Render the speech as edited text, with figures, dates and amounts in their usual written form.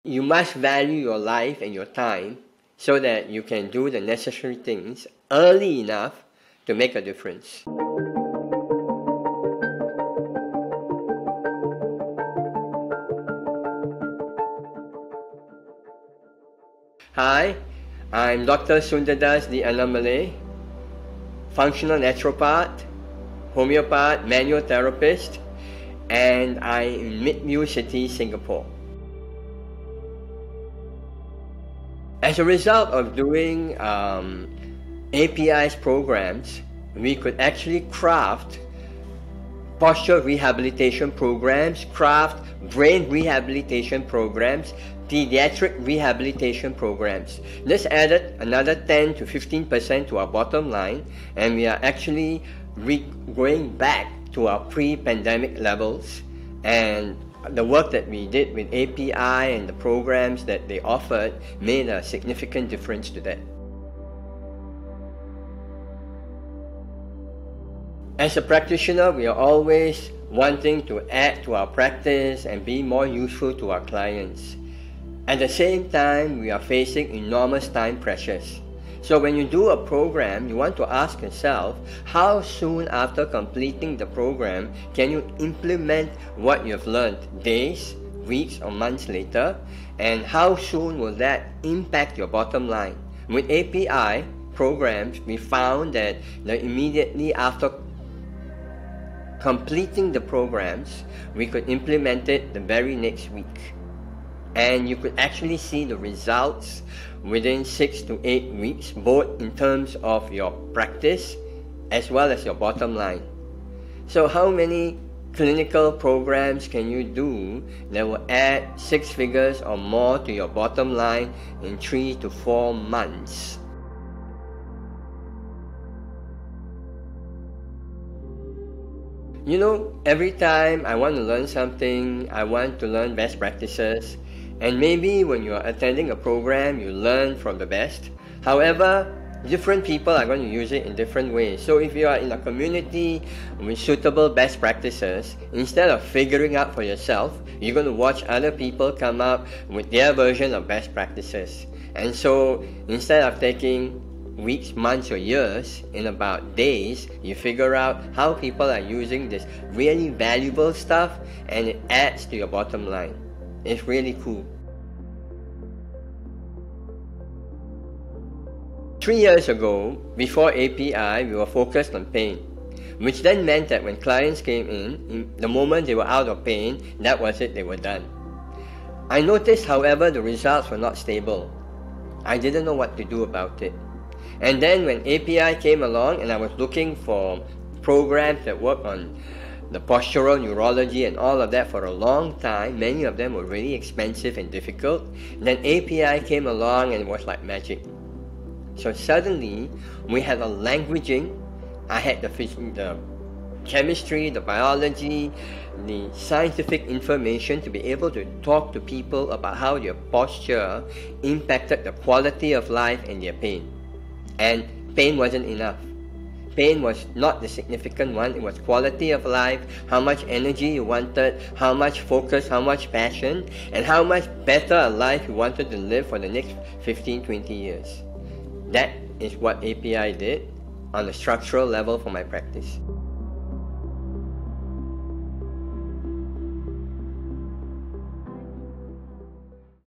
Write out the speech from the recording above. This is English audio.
You must value your life and your time so that you can do the necessary things early enough to make a difference. Hi, I'm Dr. Sundaras Annamalay, functional naturopath, homeopath, manual therapist, and I'm in Midview City, Singapore. As a result of doing API's programs, we could actually craft posture rehabilitation programs, craft brain rehabilitation programs, pediatric rehabilitation programs. This added another 10 to 15% to our bottom line, and we are actually going back to our pre-pandemic levels. And the work that we did with API and the programs that they offered made a significant difference to that. As a practitioner, we are always wanting to add to our practice and be more useful to our clients. At the same time, we are facing enormous time pressures. So when you do a program, you want to ask yourself, how soon after completing the program can you implement what you've learned? Days, weeks, or months later? And how soon will that impact your bottom line? With API programs, we found that immediately after completing the programs, we could implement it the very next week. And you could actually see the results within 6 to 8 weeks, both in terms of your practice as well as your bottom line. So how many clinical programs can you do that will add 6 figures or more to your bottom line in 3 to 4 months? You know, every time I want to learn something, I want to learn best practices. And maybe when you are attending a program, you learn from the best. However, different people are going to use it in different ways. So if you are in a community with suitable best practices, instead of figuring out for yourself, you're going to watch other people come up with their version of best practices. And so instead of taking weeks, months, or years, in about days, you figure out how people are using this really valuable stuff, and it adds to your bottom line. It's really cool. 3 years ago, before API, we were focused on pain, which then meant that when clients came in, the moment they were out of pain, that was it, they were done. I noticed, however, the results were not stable. I didn't know what to do about it. And then when API came along and I was looking for programs that work on the postural neurology and all of that for a long time, many of them were really expensive and difficult. Then API came along and it was like magic. So suddenly, we had a languaging. I had the chemistry, the biology, the scientific information to be able to talk to people about how their posture impacted the quality of life and their pain. And pain wasn't enough. Pain was not the significant one. It was quality of life, how much energy you wanted, how much focus, how much passion, and how much better a life you wanted to live for the next 15, 20 years. That is what API did on a structural level for my practice.